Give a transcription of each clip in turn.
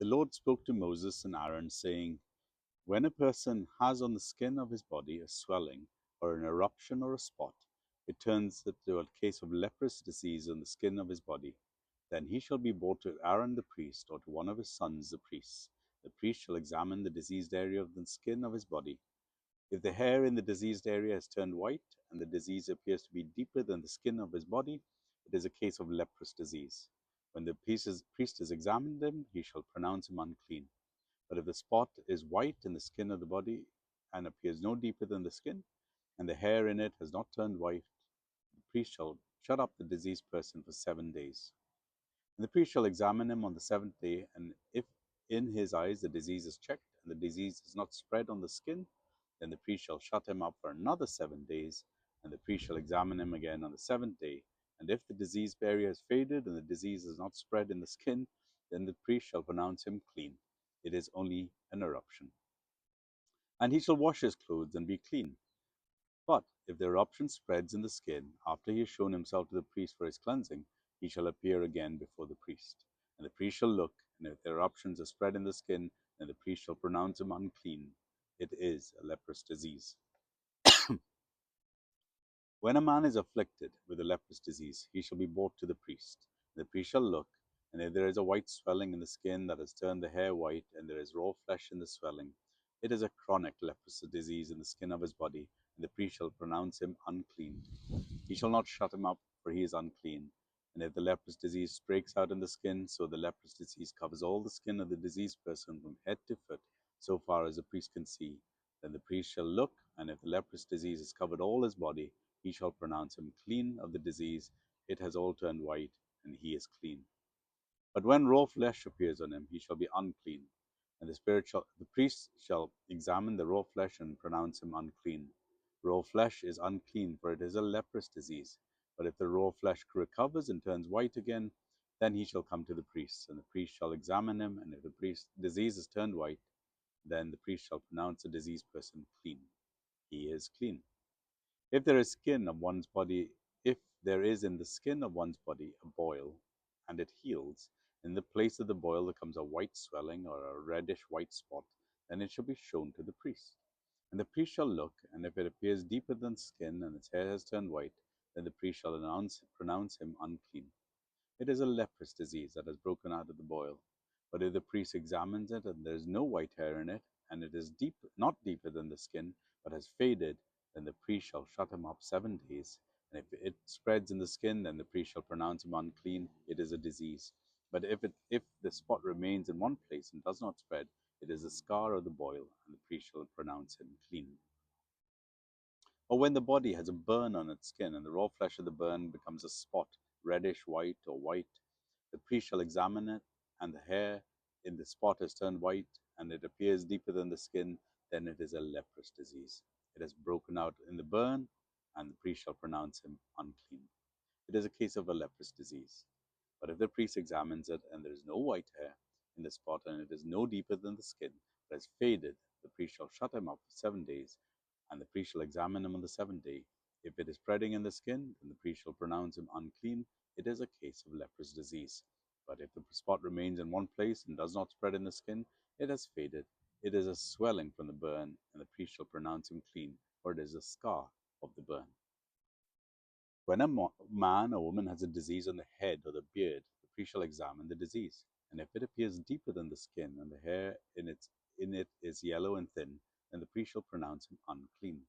The Lord spoke to Moses and Aaron, saying, when a person has on the skin of his body a swelling, or an eruption, or a spot, it turns into a case of leprous disease on the skin of his body. Then he shall be brought to Aaron the priest, or to one of his sons the priests. The priest shall examine the diseased area of the skin of his body. If the hair in the diseased area has turned white, and the disease appears to be deeper than the skin of his body, it is a case of leprous disease. When the priest has examined him, he shall pronounce him unclean. But if the spot is white in the skin of the body and appears no deeper than the skin, and the hair in it has not turned white, the priest shall shut up the diseased person for 7 days. And the priest shall examine him on the seventh day, and if in his eyes the disease is checked, and the disease is not spread on the skin, then the priest shall shut him up for another 7 days, and the priest shall examine him again on the seventh day. And if the disease area has faded, and the disease is not spread in the skin, then the priest shall pronounce him clean. It is only an eruption. And he shall wash his clothes and be clean. But if the eruption spreads in the skin, after he has shown himself to the priest for his cleansing, he shall appear again before the priest. And the priest shall look, and if the eruptions are spread in the skin, then the priest shall pronounce him unclean. It is a leprous disease. When a man is afflicted with a leprous disease, he shall be brought to the priest. The priest shall look, and if there is a white swelling in the skin that has turned the hair white, and there is raw flesh in the swelling, it is a chronic leprous disease in the skin of his body, and the priest shall pronounce him unclean. He shall not shut him up, for he is unclean. And if the leprous disease breaks out in the skin, so the leprous disease covers all the skin of the diseased person from head to foot, so far as the priest can see, then the priest shall look, and if the leprous disease has covered all his body, he shall pronounce him clean of the disease. It has all turned white, and he is clean. But when raw flesh appears on him, he shall be unclean. And the priest shall examine the raw flesh and pronounce him unclean. Raw flesh is unclean, for it is a leprous disease. But if the raw flesh recovers and turns white again, then he shall come to the priest, and the priest shall examine him. And if the disease is turned white, then the priest shall pronounce the diseased person clean. He is clean. If there is in the skin of one's body a boil, and it heals, in the place of the boil there comes a white swelling or a reddish white spot, then it shall be shown to the priest. And the priest shall look, and if it appears deeper than skin, and its hair has turned white, then the priest shall pronounce him unclean. It is a leprous disease that has broken out of the boil. But if the priest examines it, and there is no white hair in it, and it is not deeper than the skin, but has faded, then the priest shall shut him up 7 days. And if it spreads in the skin, then the priest shall pronounce him unclean. It is a disease. But if the spot remains in one place and does not spread, it is a scar of the boil, and the priest shall pronounce him clean. Or when the body has a burn on its skin, and the raw flesh of the burn becomes a spot, reddish white or white, the priest shall examine it, and the hair in the spot has turned white, and it appears deeper than the skin, then it is a leprous disease. It has broken out in the burn, and the priest shall pronounce him unclean. It is a case of a leprous disease. But if the priest examines it, and there is no white hair in the spot, and it is no deeper than the skin, but has faded, the priest shall shut him up for 7 days, and the priest shall examine him on the seventh day. If it is spreading in the skin, then the priest shall pronounce him unclean. It is a case of leprous disease. But if the spot remains in one place and does not spread in the skin, it has faded. It is a swelling from the burn, and the priest shall pronounce him clean, for it is a scar of the burn. When a man or woman has a disease on the head or the beard, the priest shall examine the disease. And if it appears deeper than the skin, and the hair in it is yellow and thin, then the priest shall pronounce him unclean.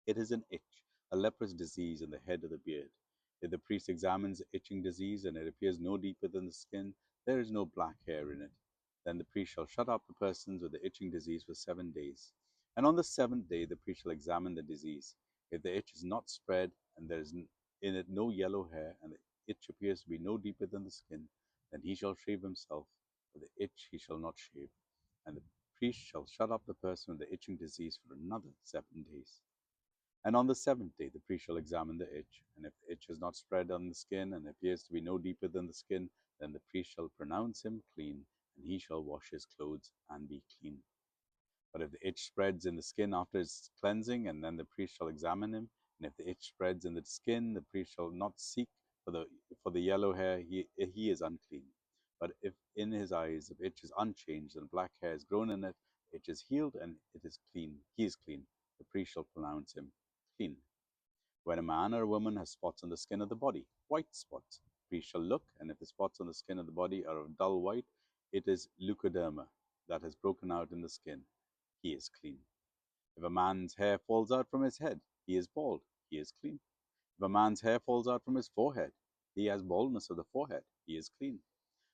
It is an itch, a leprous disease in the head or the beard. If the priest examines the itching disease, and it appears no deeper than the skin, there is no black hair in it, then the priest shall shut up the persons with the itching disease for 7 days. And on the seventh day the priest shall examine the disease. If the itch is not spread, and there is in it no yellow hair, and the itch appears to be no deeper than the skin, then he shall shave himself, but the itch he shall not shave. And the priest shall shut up the person with the itching disease for another 7 days. And on the seventh day the priest shall examine the itch, and if the itch is not spread on the skin, and appears to be no deeper than the skin, then the priest shall pronounce him clean, and he shall wash his clothes and be clean. But if the itch spreads in the skin after his cleansing, and then the priest shall examine him, and if the itch spreads in the skin, the priest shall not seek for the yellow hair, he is unclean. But if in his eyes the itch is unchanged and black hair has grown in it, the itch is healed and it is clean. He is clean. The priest shall pronounce him clean. When a man or a woman has spots on the skin of the body, white spots, the priest shall look, and if the spots on the skin of the body are of dull white, it is leukoderma that has broken out in the skin. He is clean. If a man's hair falls out from his head, he is bald. He is clean. If a man's hair falls out from his forehead, he has baldness of the forehead. He is clean.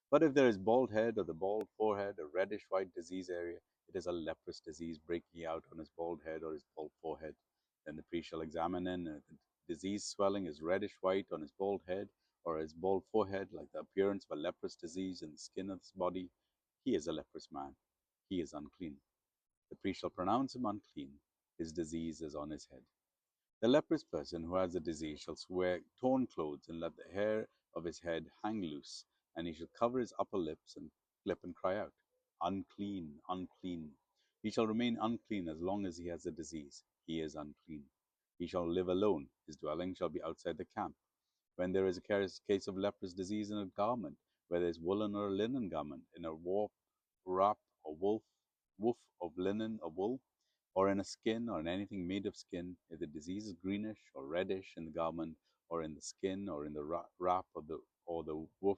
But if there is bald head or the bald forehead, a reddish white disease area, it is a leprous disease breaking out on his bald head or his bald forehead. Then the priest shall examine in, and if the disease swelling is reddish white on his bald head or his bald forehead, like the appearance of a leprous disease in the skin of his body, he is a leprous man. He is unclean. The priest shall pronounce him unclean. His disease is on his head. The leprous person who has the disease shall wear torn clothes and let the hair of his head hang loose, and he shall cover his upper lips and lip and cry out, unclean, unclean. He shall remain unclean as long as he has the disease. He is unclean. He shall live alone. His dwelling shall be outside the camp. When there is a case of leprous disease in a garment, whether it's woolen or a linen garment, in a warp, wrap, or woof of linen or wool, or in a skin, or in anything made of skin, if the disease is greenish or reddish in the garment, or in the skin, or in the wrap or the woof,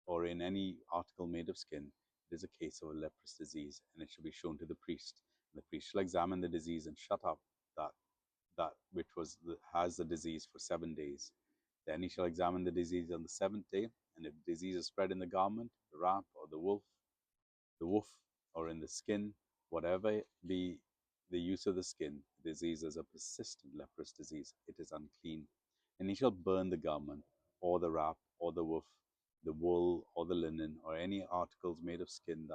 or in any article made of skin, it is a case of a leprous disease, and it shall be shown to the priest. And the priest shall examine the disease and shut up that has the disease for 7 days. Then he shall examine the disease on the seventh day, and if disease is spread in the garment, the wrap, or the woof, or in the skin, whatever be the use of the skin, the disease is a persistent leprous disease. It is unclean. And he shall burn the garment, or the wrap, or the woof, the wool, or the linen, or any articles made of skin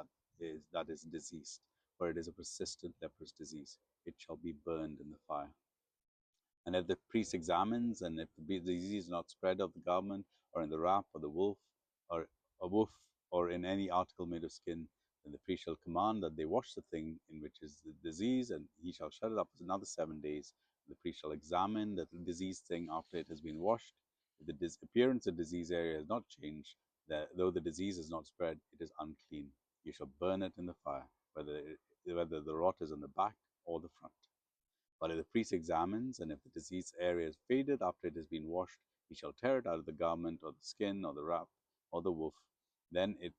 that is diseased, for it is a persistent leprous disease. It shall be burned in the fire. And if the priest examines, and if the disease is not spread of the garment, or in the wrap, or the wolf, or a woof, or in any article made of skin, then the priest shall command that they wash the thing in which is the disease, and he shall shut it up for another 7 days. The priest shall examine the diseased thing after it has been washed. If the appearance of disease area has not changed, though the disease is not spread, it is unclean. You shall burn it in the fire, whether the rot is on the back or the front. But if the priest examines, and if the diseased area is faded after it has been washed, he shall tear it out of the garment, or the skin, or the wrap, or the woof. Then if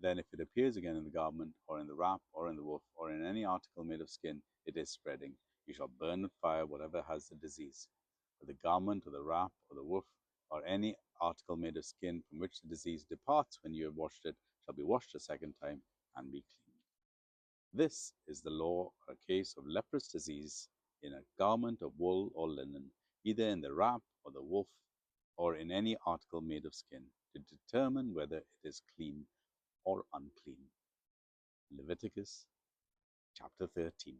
it appears again in the garment, or in the wrap, or in the woof, or in any article made of skin, it is spreading. You shall burn with fire whatever has the disease. But the garment, or the wrap, or the woof, or any article made of skin from which the disease departs when you have washed it, shall be washed a second time and be clean. This is the law or case of leprous disease in a garment of wool or linen, either in the wrap or the woof, or in any article made of skin, to determine whether it is clean or unclean. Leviticus chapter 13.